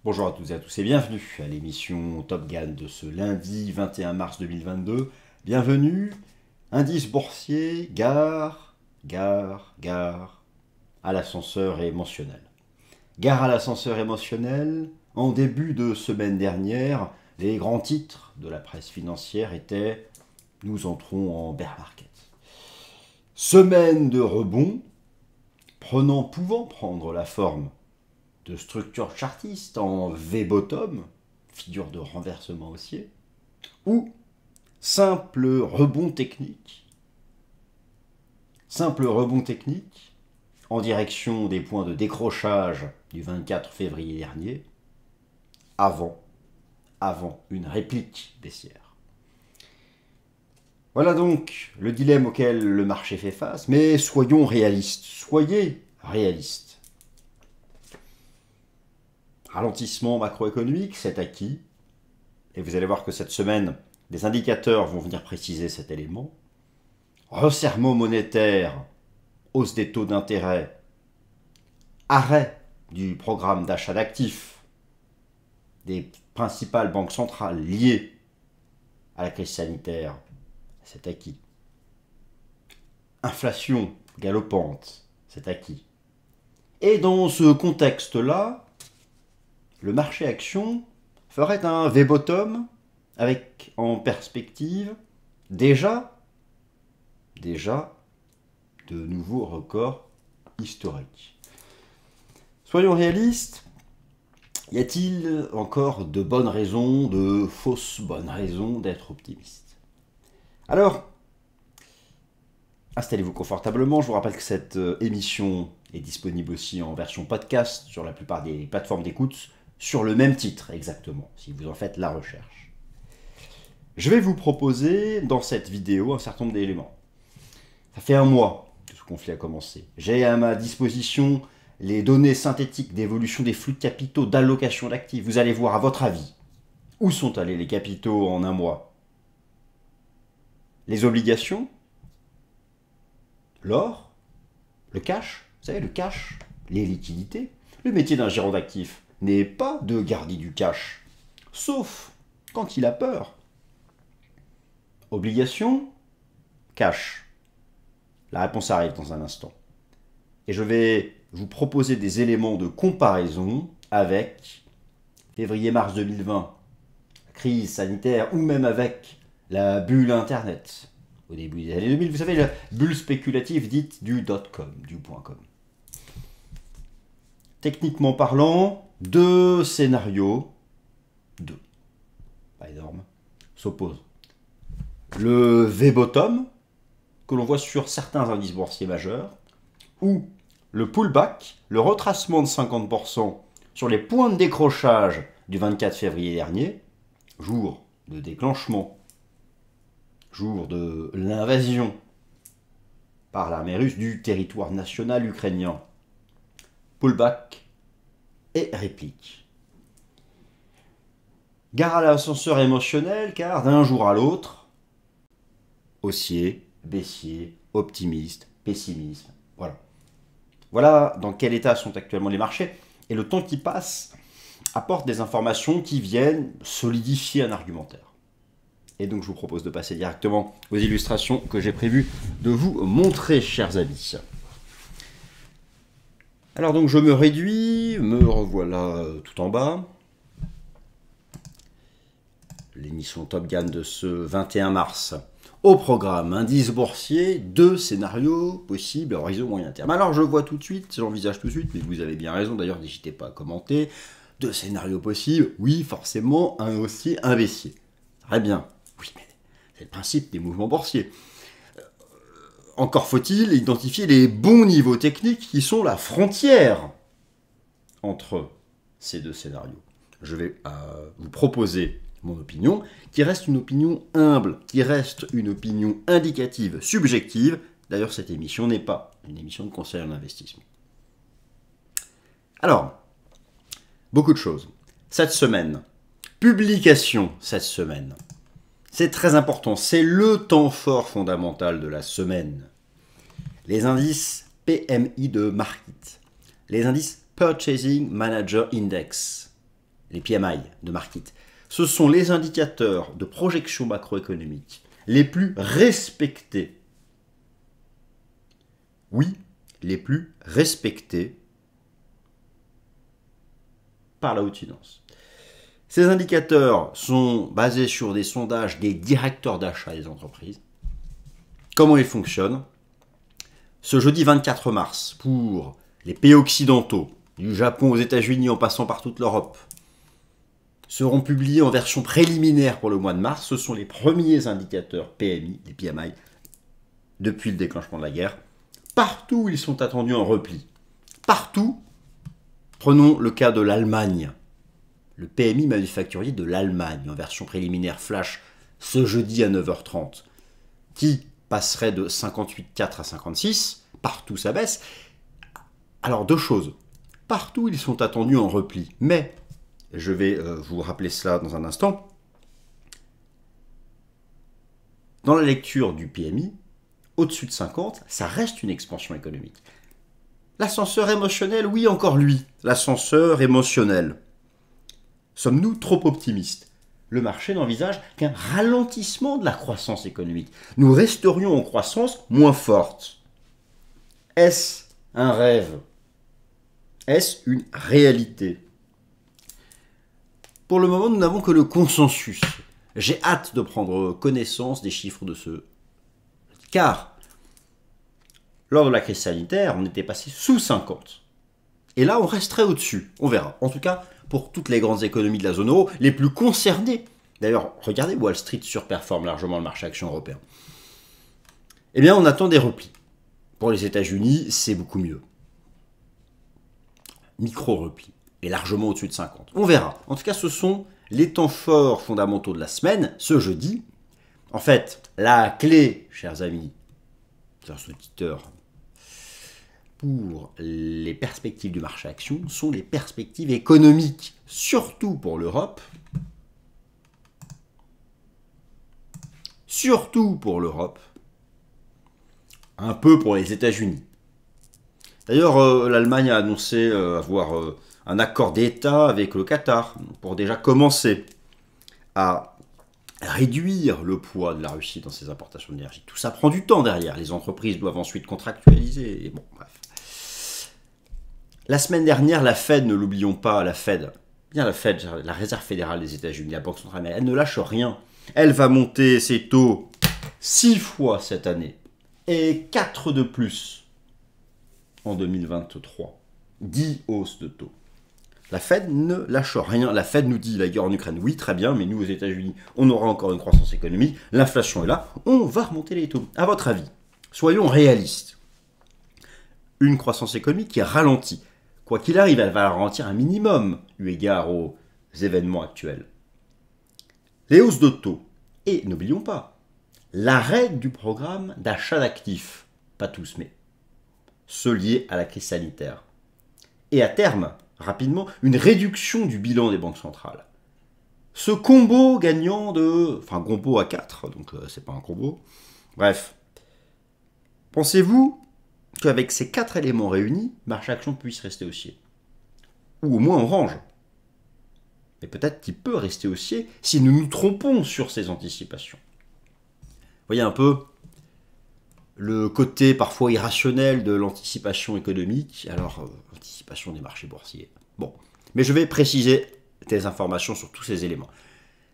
Bonjour à toutes et à tous et bienvenue à l'émission Top Gun de ce lundi 21 mars 2022. Bienvenue, indice boursier, gare à l'ascenseur émotionnel. Gare à l'ascenseur émotionnel, en début de semaine dernière, les grands titres de la presse financière étaient nous entrons en bear market. Semaine de rebond, pouvant prendre la forme de structure chartiste en V-bottom, figure de renversement haussier, ou simple rebond technique en direction des points de décrochage du 24 février dernier, avant une réplique baissière. Voilà donc le dilemme auquel le marché fait face, mais soyons réalistes, soyez réalistes. Ralentissement macroéconomique, c'est acquis. Et vous allez voir que cette semaine, des indicateurs vont venir préciser cet élément. Resserrement monétaire, hausse des taux d'intérêt, arrêt du programme d'achat d'actifs des principales banques centrales liées à la crise sanitaire, c'est acquis. Inflation galopante, c'est acquis. Et dans ce contexte-là, le marché action ferait un V-bottom avec en perspective déjà de nouveaux records historiques. Soyons réalistes, y a-t-il encore de bonnes raisons, de fausses bonnes raisons d'être optimiste? Alors, installez-vous confortablement. Je vous rappelle que cette émission est disponible aussi en version podcast sur la plupart des plateformes d'écoute, sur le même titre exactement, si vous en faites la recherche. Je vais vous proposer dans cette vidéo un certain nombre d'éléments. Ça fait un mois que ce conflit a commencé. J'ai à ma disposition les données synthétiques d'évolution des flux de capitaux, d'allocation d'actifs. Vous allez voir, à votre avis, où sont allés les capitaux en un mois? Les obligations? L'or? Le cash? Vous savez, le cash? Les liquidités? Le métier d'un gérant d'actifs n'est pas de garder du cash, sauf quand il a peur. Obligation? Cash. La réponse arrive dans un instant. Et je vais vous proposer des éléments de comparaison avec février-mars 2020, la crise sanitaire, ou même avec la bulle Internet, au début des années 2000. Vous savez, la bulle spéculative dite du .com, du .com. Techniquement parlant, deux scénarios, pas énorme, s'opposent. Le V-bottom, que l'on voit sur certains indices boursiers majeurs, ou le pullback, le retracement de 50% sur les points de décrochage du 24 février dernier, jour de déclenchement, jour de l'invasion par l'armée russe du territoire national ukrainien. Pullback et réplique. Gare à l'ascenseur émotionnel, car d'un jour à l'autre, haussier, baissier, optimiste, pessimisme, voilà. Voilà dans quel état sont actuellement les marchés, et le temps qui passe apporte des informations qui viennent solidifier un argumentaire. Et donc je vous propose de passer directement aux illustrations que j'ai prévu de vous montrer, chers amis. Alors donc je me réduis, me revoilà tout en bas. L'émission Top Gun de ce 21 mars. Au programme, indice boursier, deux scénarios possibles à horizon moyen terme. Alors je vois tout de suite, j'envisage tout de suite, mais vous avez bien raison, d'ailleurs n'hésitez pas à commenter. Deux scénarios possibles, oui forcément, un haussier, un baissier. Très bien, oui mais c'est le principe des mouvements boursiers. Encore faut-il identifier les bons niveaux techniques qui sont la frontière entre ces deux scénarios. Je vais vous proposer mon opinion, qui reste une opinion humble, qui reste une opinion indicative, subjective. D'ailleurs, cette émission n'est pas une émission de conseil en investissement. Alors, beaucoup de choses. Cette semaine, publication cette semaine. C'est très important, c'est le temps fort fondamental de la semaine. Les indices PMI de Markit, les indices Purchasing Manager Index, les PMI de Markit, ce sont les indicateurs de projection macroéconomique les plus respectés. Oui, les plus respectés par la haute finance. Ces indicateurs sont basés sur des sondages des directeurs d'achat des entreprises. Comment ils fonctionnent? Ce jeudi 24 mars, pour les pays occidentaux, du Japon aux États-Unis en passant par toute l'Europe, seront publiés en version préliminaire pour le mois de mars. Ce sont les premiers indicateurs PMI, les PMI, depuis le déclenchement de la guerre. Partout, ils sont attendus en repli. Partout, prenons le cas de l'Allemagne. Le PMI manufacturier de l'Allemagne, en version préliminaire flash, ce jeudi à 9h30, qui passerait de 58,4 à 56, partout ça baisse. Alors deux choses, partout ils sont attendus en repli, mais, je vais vous rappeler cela dans un instant, dans la lecture du PMI, au-dessus de 50, ça reste une expansion économique. L'ascenseur émotionnel, oui encore lui, l'ascenseur émotionnel. Sommes-nous trop optimistes? Le marché n'envisage qu'un ralentissement de la croissance économique. Nous resterions en croissance moins forte. Est-ce un rêve? Est-ce une réalité? Pour le moment, nous n'avons que le consensus. J'ai hâte de prendre connaissance des chiffres de ce... Car, lors de la crise sanitaire, on était passé sous 50. Et là, on resterait au-dessus. On verra. En tout cas, pour toutes les grandes économies de la zone euro, les plus concernées. D'ailleurs, regardez, Wall Street surperforme largement le marché action européen. Eh bien, on attend des replis. Pour les États-Unis, c'est beaucoup mieux. Micro-repli. Et largement au-dessus de 50. On verra. En tout cas, ce sont les temps forts fondamentaux de la semaine, ce jeudi. En fait, la clé, chers amis, chers auditeurs, pour les perspectives du marché action sont les perspectives économiques, surtout pour l'Europe. Surtout pour l'Europe. Un peu pour les États-Unis. D'ailleurs, l'Allemagne a annoncé avoir un accord d'État avec le Qatar pour déjà commencer à réduire le poids de la Russie dans ses importations d'énergie. Tout ça prend du temps derrière. Les entreprises doivent ensuite contractualiser. Et bon, bref. La semaine dernière, la Fed, ne l'oublions pas, la Fed, la Réserve fédérale des États-Unis, la Banque centrale américaine, elle ne lâche rien. Elle va monter ses taux 6 fois cette année et 4 de plus en 2023. 10 hausses de taux. La Fed ne lâche rien. La Fed nous dit la guerre en Ukraine, oui, très bien, mais nous, aux États-Unis, on aura encore une croissance économique. L'inflation est là, on va remonter les taux. À votre avis, soyons réalistes. Une croissance économique qui ralentit. Quoi qu'il arrive, elle va ralentir un minimum, eu égard aux événements actuels. Les hausses de taux. Et n'oublions pas, l'arrêt du programme d'achat d'actifs. Pas tous, mais ceux liés à la crise sanitaire. Et à terme, rapidement, une réduction du bilan des banques centrales. Ce combo gagnant de... Enfin, combo à 4, donc c'est pas un combo. Bref. Pensez-vous qu'avec ces 4 éléments réunis, marché action puisse rester haussier? Ou au moins en range. Mais peut-être qu'il peut rester haussier si nous nous trompons sur ces anticipations. Vous voyez un peu le côté parfois irrationnel de l'anticipation économique, alors anticipation des marchés boursiers. Bon, mais je vais préciser des informations sur tous ces éléments.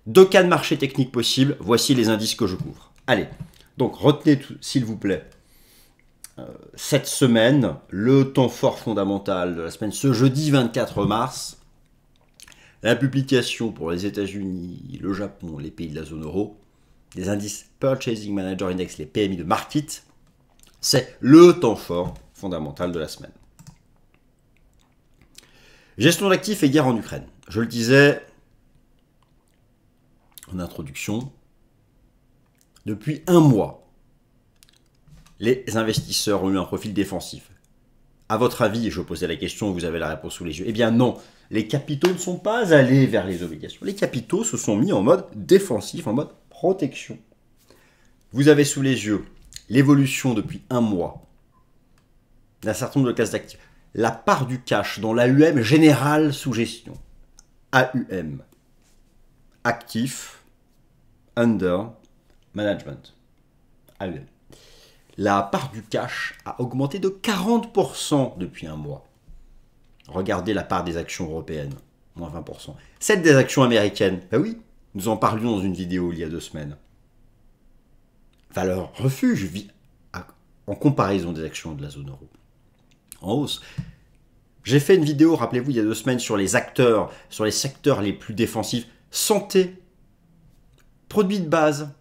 2 cas de marché technique possibles, voici les indices que je couvre. Allez, donc retenez s'il vous plaît, cette semaine, le temps fort fondamental de la semaine, ce jeudi 24 mars, la publication pour les États-Unis, le Japon, les pays de la zone euro, des indices Purchasing Manager Index, les PMI de Markit, c'est le temps fort fondamental de la semaine. Gestion d'actifs et guerre en Ukraine. Je le disais en introduction, depuis un mois, les investisseurs ont eu un profil défensif. À votre avis, je posais la question, vous avez la réponse sous les yeux. Eh bien non, les capitaux ne sont pas allés vers les obligations. Les capitaux se sont mis en mode défensif, en mode protection. Vous avez sous les yeux l'évolution depuis un mois d'un certain nombre de classes d'actifs. La part du cash dans l'AUM générale sous gestion AUM. Actif Under Management. AUM. La part du cash a augmenté de 40% depuis un mois. Regardez la part des actions européennes, moins 20%. Celle des actions américaines, ben oui, nous en parlions dans une vidéo il y a 2 semaines. Valeur refuge vit en comparaison des actions de la zone euro. En hausse. J'ai fait une vidéo, rappelez-vous, il y a 2 semaines sur les acteurs, sur les secteurs les plus défensifs. Santé, produits de base,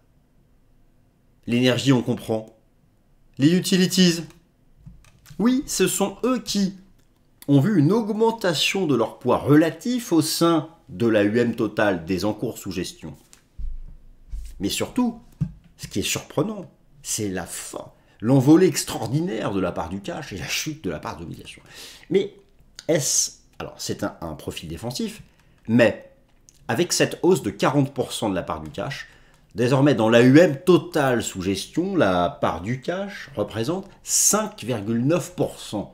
l'énergie on comprend, les utilities. Oui, ce sont eux qui ont vu une augmentation de leur poids relatif au sein de la UM totale des encours sous gestion. Mais surtout, ce qui est surprenant, c'est l'envolée extraordinaire de la part du cash et la chute de la part d'obligation. Mais alors c'est un profil défensif, mais avec cette hausse de 40% de la part du cash, désormais dans l'AUM totale sous gestion, la part du cash représente 5,9%.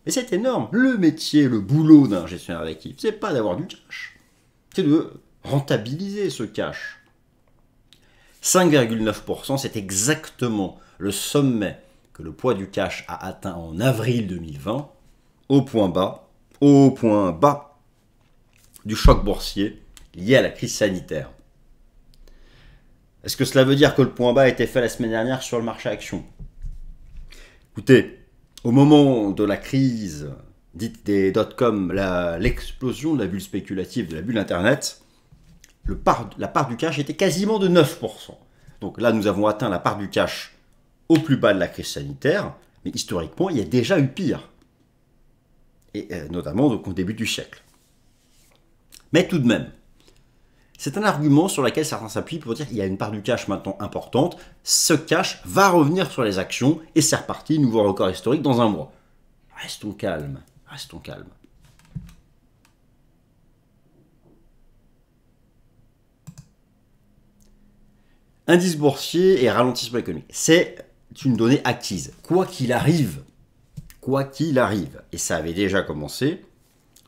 Mais c'est énorme. Le métier, le boulot d'un gestionnaire d'actifs, c'est pas d'avoir du cash, c'est de rentabiliser ce cash. 5,9%, c'est exactement le sommet que le poids du cash a atteint en avril 2020, au point bas du choc boursier lié à la crise sanitaire. Est-ce que cela veut dire que le point bas a été fait la semaine dernière sur le marché action? Écoutez, au moment de la crise dite des dot-com, l'explosion de la bulle spéculative, de la bulle Internet, la part du cash était quasiment de 9%. Donc là, nous avons atteint la part du cash au plus bas de la crise sanitaire, mais historiquement, il y a déjà eu pire. Et notamment donc, au début du siècle. Mais tout de même, c'est un argument sur lequel certains s'appuient pour dire qu'il y a une part du cash maintenant importante, ce cash va revenir sur les actions, et c'est reparti, nouveau record historique dans un mois. Restons calmes, restons calmes. Indice boursier et ralentissement économique. C'est une donnée acquise. Quoi qu'il arrive, et ça avait déjà commencé,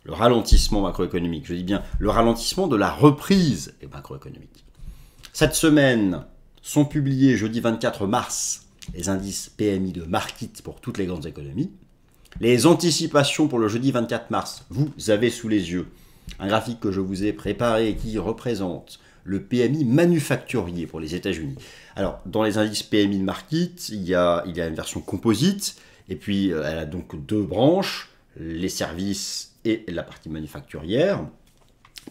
le ralentissement macroéconomique, je dis bien le ralentissement de la reprise macroéconomique. Cette semaine sont publiés jeudi 24 mars les indices PMI de Markit pour toutes les grandes économies. Les anticipations pour le jeudi 24 mars, vous avez sous les yeux un graphique que je vous ai préparé qui représente le PMI manufacturier pour les États-Unis. Alors, dans les indices PMI de Markit, il y a une version composite, et puis elle a donc 2 branches, les services et la partie manufacturière.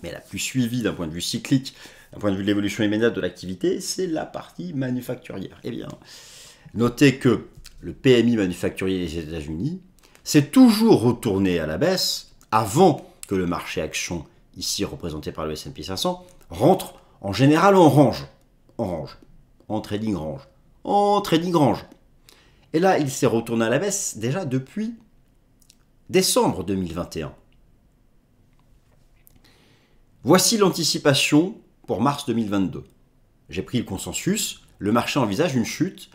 Mais la plus suivie d'un point de vue cyclique, d'un point de vue de l'évolution immédiate de l'activité, c'est la partie manufacturière. Eh bien, notez que le PMI manufacturier des États-Unis s'est toujours retourné à la baisse avant que le marché action, ici représenté par le S&P 500, rentre en général en range, en trading range. Et là, il s'est retourné à la baisse déjà depuis décembre 2021. Voici l'anticipation pour mars 2022. J'ai pris le consensus, le marché envisage une chute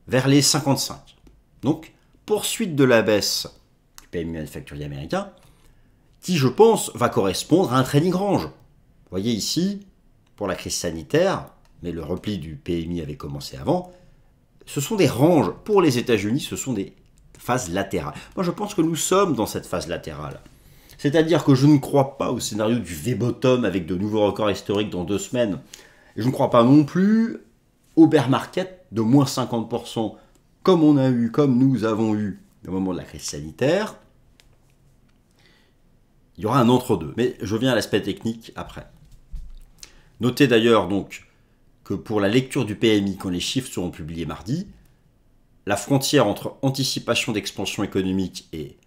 vers les 55. Donc, poursuite de la baisse du PMI manufacturier américain, qui, je pense, va correspondre à un trading range. Vous voyez ici, pour la crise sanitaire, mais le repli du PMI avait commencé avant, ce sont des ranges. Pour les États-Unis, ce sont des phases latérales. Moi, je pense que nous sommes dans cette phase latérale. C'est-à-dire que je ne crois pas au scénario du V-bottom avec de nouveaux records historiques dans 2 semaines. Et je ne crois pas non plus au bear market de moins 50%, comme nous avons eu au moment de la crise sanitaire. Il y aura un entre-deux. Mais je viens à l'aspect technique après. Notez d'ailleurs donc que pour la lecture du PMI, quand les chiffres seront publiés mardi, la frontière entre anticipation d'expansion économique et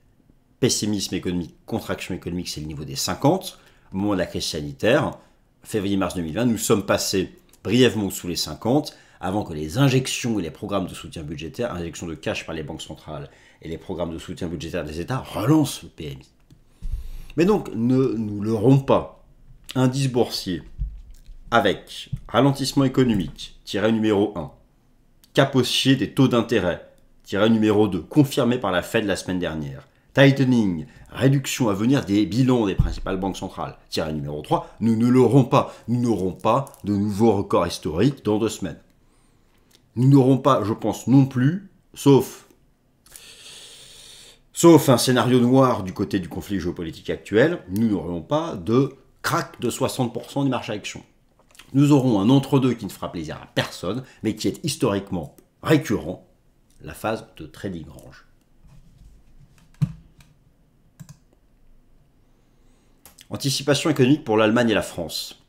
pessimisme économique, contraction économique, c'est le niveau des 50. Au moment de la crise sanitaire, février-mars 2020, nous sommes passés brièvement sous les 50 avant que les injections et les programmes de soutien budgétaire, injections de cash par les banques centrales et les programmes de soutien budgétaire des États relancent le PMI. Mais donc, ne nous leurrons pas. Indice boursier avec ralentissement économique, tiré numéro 1, cap haussier des taux d'intérêt, tiré numéro 2, confirmé par la Fed la semaine dernière, tightening, réduction à venir des bilans des principales banques centrales. Tiré numéro 3, nous ne l'aurons pas. Nous n'aurons pas de nouveaux records historiques dans 2 semaines. Nous n'aurons pas, je pense non plus, sauf un scénario noir du côté du conflit géopolitique actuel, nous n'aurons pas de crack de 60% du marché action. Nous aurons un entre-deux qui ne fera plaisir à personne, mais qui est historiquement récurrent, la phase de trading range. Anticipation économique pour l'Allemagne et la France.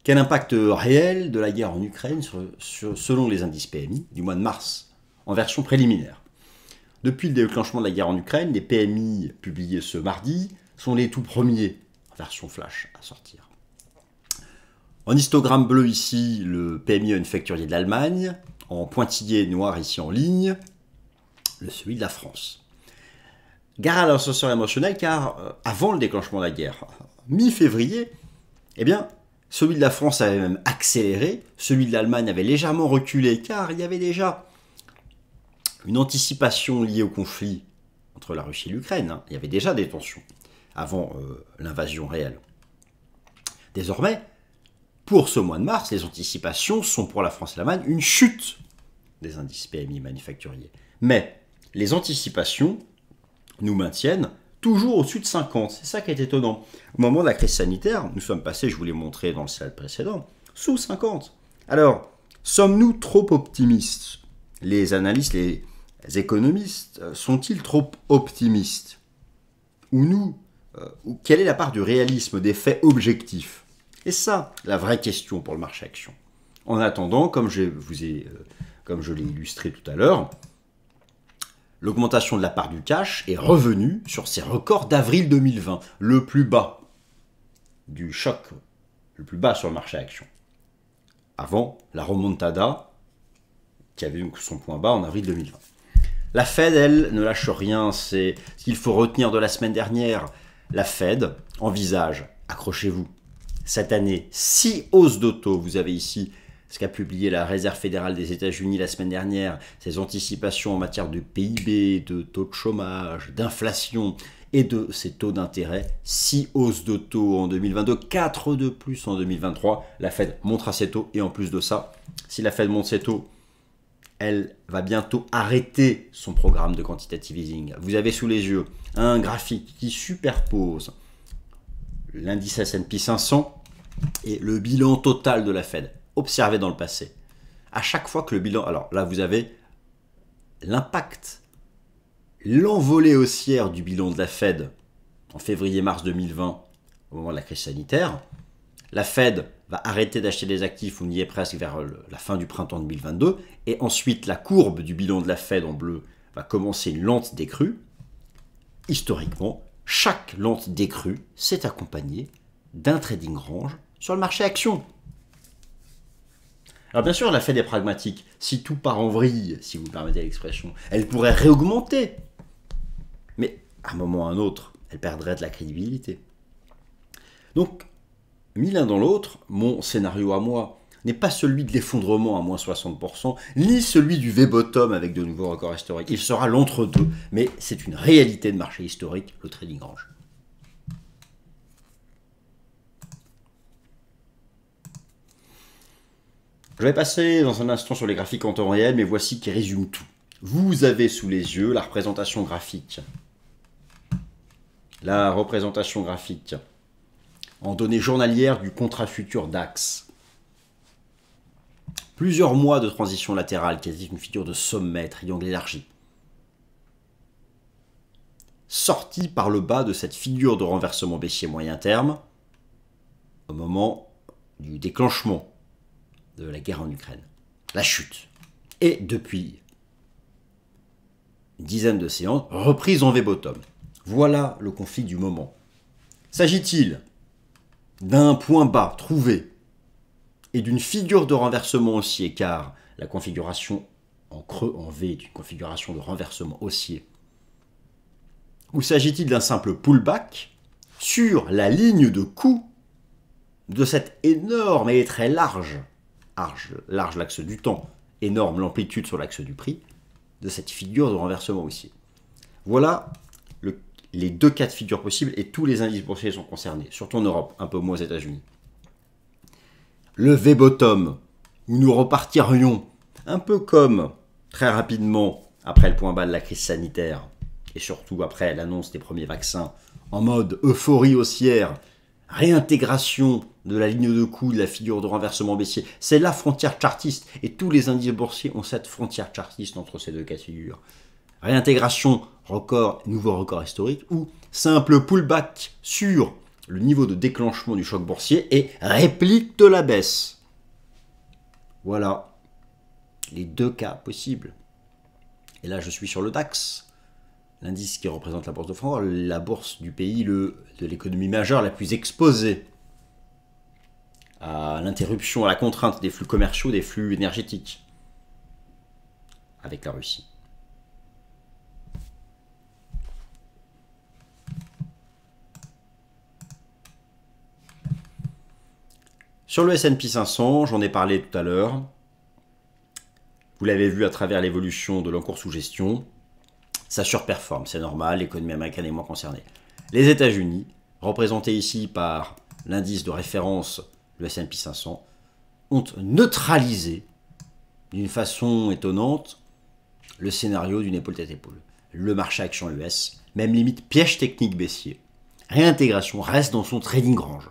Quel impact réel de la guerre en Ukraine selon les indices PMI du mois de mars, en version préliminaire? Depuis le déclenchement de la guerre en Ukraine, les PMI publiés ce mardi sont les tout premiers en version flash à sortir. En histogramme bleu ici, le PMI manufacturier de l'Allemagne, en pointillé noir ici en ligne, celui de la France. Gare à l'ascenseur émotionnel car avant le déclenchement de la guerre, mi-février, eh bien, celui de la France avait même accéléré, celui de l'Allemagne avait légèrement reculé car il y avait déjà une anticipation liée au conflit entre la Russie et l'Ukraine. Il y avait déjà des tensions avant l'invasion réelle. Désormais, pour ce mois de mars, les anticipations sont pour la France et l'Allemagne une chute des indices PMI manufacturiers. Mais les anticipations nous maintiennent toujours au-dessus de 50. C'est ça qui est étonnant. Au moment de la crise sanitaire, nous sommes passés, je vous l'ai montré dans le slide précédent, sous 50. Alors, sommes-nous trop optimistes? Les analystes, les économistes, sont-ils trop optimistes? Ou nous, quelle est la part du réalisme des faits objectifs? Et ça, la vraie question pour le marché action. En attendant, comme je l'ai illustré tout à l'heure, l'augmentation de la part du cash est revenue sur ses records d'avril 2020, le plus bas du choc, le plus bas sur le marché action. Avant la remontada, qui avait eu son point bas en avril 2020. La Fed, elle, ne lâche rien, c'est ce qu'il faut retenir de la semaine dernière. La Fed envisage, accrochez-vous, cette année, 6 hausses de taux. Vous avez ici ce qu'a publié la Réserve fédérale des États-Unis la semaine dernière, ses anticipations en matière de PIB, de taux de chômage, d'inflation et de ses taux d'intérêt. 6 hausses de taux en 2022, 4 de plus en 2023. La Fed montera ses taux et en plus de ça, si la Fed monte ses taux, elle va bientôt arrêter son programme de quantitative easing. Vous avez sous les yeux un graphique qui superpose l'indice S&P 500 et le bilan total de la Fed, observé dans le passé. À chaque fois que le bilan... Alors là, vous avez l'impact, l'envolée haussière du bilan de la Fed en février-mars 2020, au moment de la crise sanitaire. La Fed va arrêter d'acheter des actifs, on y est presque vers la fin du printemps 2022, et ensuite la courbe du bilan de la Fed en bleu va commencer une lente décrue. Historiquement, chaque lente décrue s'est accompagnée d'un trading range sur le marché action. Alors bien sûr, la Fed est pragmatique. Si tout part en vrille, si vous me permettez l'expression, elle pourrait réaugmenter. Mais à un moment ou à un autre, elle perdrait de la crédibilité. Donc, mis l'un dans l'autre, mon scénario à moi n'est pas celui de l'effondrement à moins 60%, ni celui du V-bottom avec de nouveaux records historiques. Il sera l'entre-deux, mais c'est une réalité de marché historique, le trading range. Je vais passer dans un instant sur les graphiques en temps réel, mais voici qui résume tout. Vous avez sous les yeux la représentation graphique. La représentation graphique en données journalières du contrat futur DAX. Plusieurs mois de transition latérale, qui est une figure de sommet, triangle élargi. Sorti par le bas de cette figure de renversement baissier moyen terme, au moment du déclenchement de la guerre en Ukraine. La chute. Et depuis une dizaine de séances, reprise en V-bottom. Voilà le conflit du moment. S'agit-il d'un point bas trouvé et d'une figure de renversement haussier, car la configuration en creux en V est une configuration de renversement haussier, ou s'agit-il d'un simple pullback sur la ligne de coût de cette énorme et très large l'axe du temps, énorme l'amplitude sur l'axe du prix, de cette figure de renversement haussier? Voilà les deux cas de figure possibles et tous les indices boursiers sont concernés, surtout en Europe, un peu moins aux États-Unis. Le V-bottom, où nous repartirions, un peu comme très rapidement après le point bas de la crise sanitaire, et surtout après l'annonce des premiers vaccins, en mode euphorie haussière, réintégration de la ligne de coût, de la figure de renversement baissier. C'est la frontière chartiste, et tous les indices boursiers ont cette frontière chartiste entre ces deux cas de figure. Réintégration, record, nouveau record historique, ou simple pullback sur le niveau de déclenchement du choc boursier et réplique de la baisse. Voilà les deux cas possibles. Et là, je suis sur le DAX, l'indice qui représente la bourse de France, la bourse du pays de l'économie majeure la plus exposée à l'interruption, à la contrainte des flux commerciaux, des flux énergétiques avec la Russie. Sur le S&P 500, j'en ai parlé tout à l'heure. Vous l'avez vu à travers l'évolution de l'encours sous gestion. Ça surperforme, c'est normal, l'économie américaine est moins concernée. Les États-Unis, représentés ici par l'indice de référence, le S&P 500, ont neutralisé d'une façon étonnante le scénario d'une épaule tête épaule. Le marché action US, même limite piège technique baissier. Réintégration reste dans son trading range.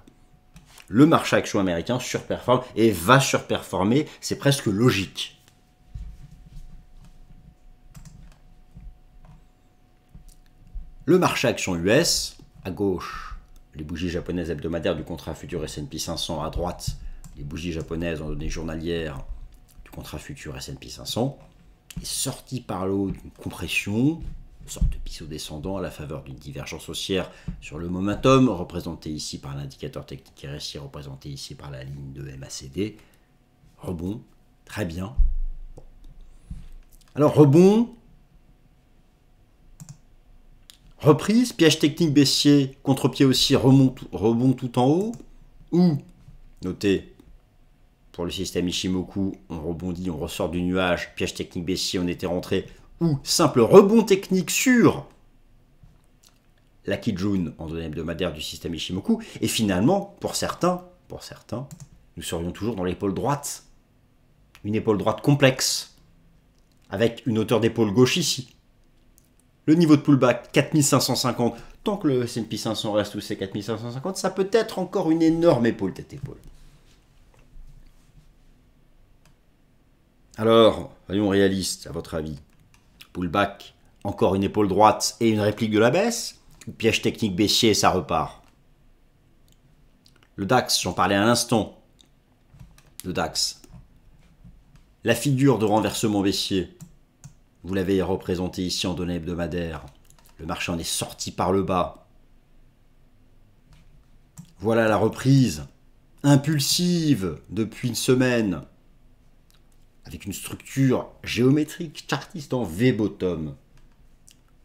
Le marché action américain surperforme et va surperformer, c'est presque logique. Le marché action US, à gauche, les bougies japonaises hebdomadaires du contrat futur S&P 500, à droite, les bougies japonaises en données journalières du contrat futur S&P 500, est sorti par le haut d'une compression, une sorte de pisseau descendant à la faveur d'une divergence haussière sur le momentum, représenté ici par l'indicateur technique RSI, représenté ici par la ligne de MACD. Rebond, très bien. Bon. Alors rebond, reprise, piège technique baissier, contre-pied aussi, rebond tout en haut, ou, notez, pour le système Ishimoku, on rebondit, on ressort du nuage, piège technique baissier, on était rentré, ou simple rebond technique sur la Kijun en données hebdomadaires du système Ishimoku, et finalement, pour certains, nous serions toujours dans l'épaule droite, une épaule droite complexe, avec une hauteur d'épaule gauche ici. Le niveau de pullback, 4550, tant que le S&P 500 reste sous ces 4550, ça peut être encore une énorme épaule tête-épaule. Alors, soyons réalistes, à votre avis. Pullback, encore une épaule droite et une réplique de la baisse, piège technique baissier, ça repart. Le DAX, j'en parlais à l'instant. Le DAX. La figure de renversement baissier, vous l'avez représenté ici en données hebdomadaires. Le marché en est sorti par le bas. Voilà la reprise impulsive depuis une semaine, avec une structure géométrique chartiste en V-bottom.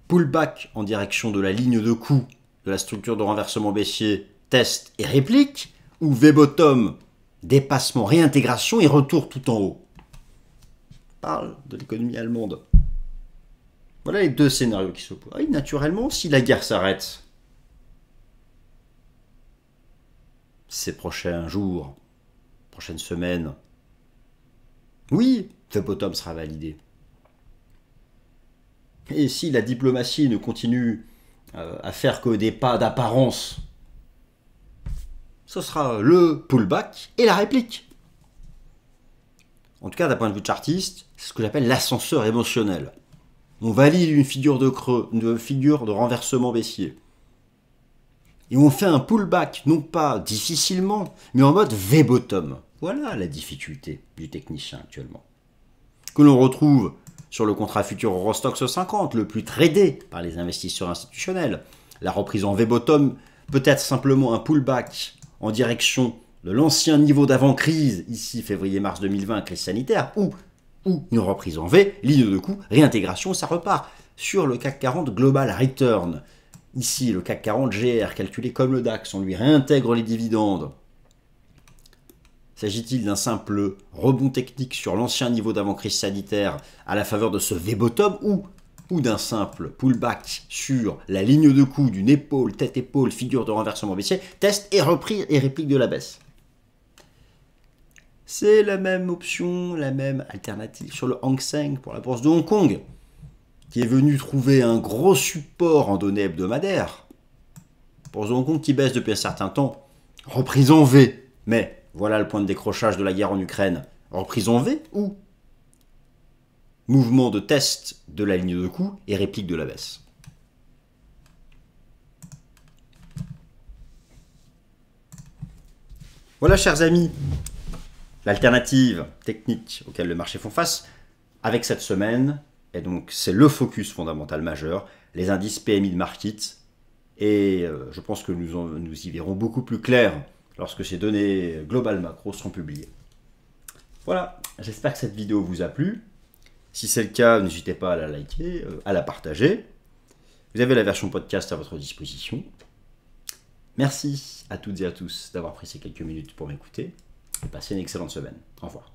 Pullback en direction de la ligne de coût de la structure de renversement baissier, test et réplique, ou V-bottom, dépassement, réintégration et retour tout en haut. On parle de l'économie allemande. Voilà les deux scénarios qui s'opposent. Oui, naturellement, si la guerre s'arrête, ces prochains jours, prochaines semaines, oui, le bottom sera validé. Et si la diplomatie ne continue à faire que des pas d'apparence, ce sera le pullback et la réplique. En tout cas, d'un point de vue chartiste, c'est ce que j'appelle l'ascenseur émotionnel. On valide une figure de creux, une figure de renversement baissier. Et on fait un pullback, non pas difficilement, mais en mode V-bottom. Voilà la difficulté du technicien actuellement. Que l'on retrouve sur le contrat futur Eurostoxx 50, le plus tradé par les investisseurs institutionnels. La reprise en V-bottom peut être simplement un pullback en direction de l'ancien niveau d'avant-crise, ici février-mars 2020, crise sanitaire, ou une reprise en V, ligne de coût, réintégration, ça repart. Sur le CAC 40 Global Return, ici le CAC 40 GR, calculé comme le DAX, on lui réintègre les dividendes. S'agit-il d'un simple rebond technique sur l'ancien niveau d'avant-crise sanitaire à la faveur de ce V-bottom, ou ou d'un simple pullback sur la ligne de coup d'une épaule, tête-épaule, figure de renversement baissier, test et reprise et réplique de la baisse. C'est la même option, la même alternative sur le Hang Seng pour la bourse de Hong Kong, qui est venu trouver un gros support en données hebdomadaires. Bourse de Hong Kong qui baisse depuis un certain temps, reprise en V, mais voilà le point de décrochage de la guerre en Ukraine. Reprise en V ou mouvement de test de la ligne de coup et réplique de la baisse. Voilà, chers amis, l'alternative technique auquel le marché font face avec cette semaine. Et donc, c'est le focus fondamental majeur, les indices PMI de market. Et je pense que nous y verrons beaucoup plus clair lorsque ces données globales macro seront publiées. Voilà, j'espère que cette vidéo vous a plu. Si c'est le cas, n'hésitez pas à la liker, à la partager. Vous avez la version podcast à votre disposition. Merci à toutes et à tous d'avoir pris ces quelques minutes pour m'écouter. Et passez une excellente semaine. Au revoir.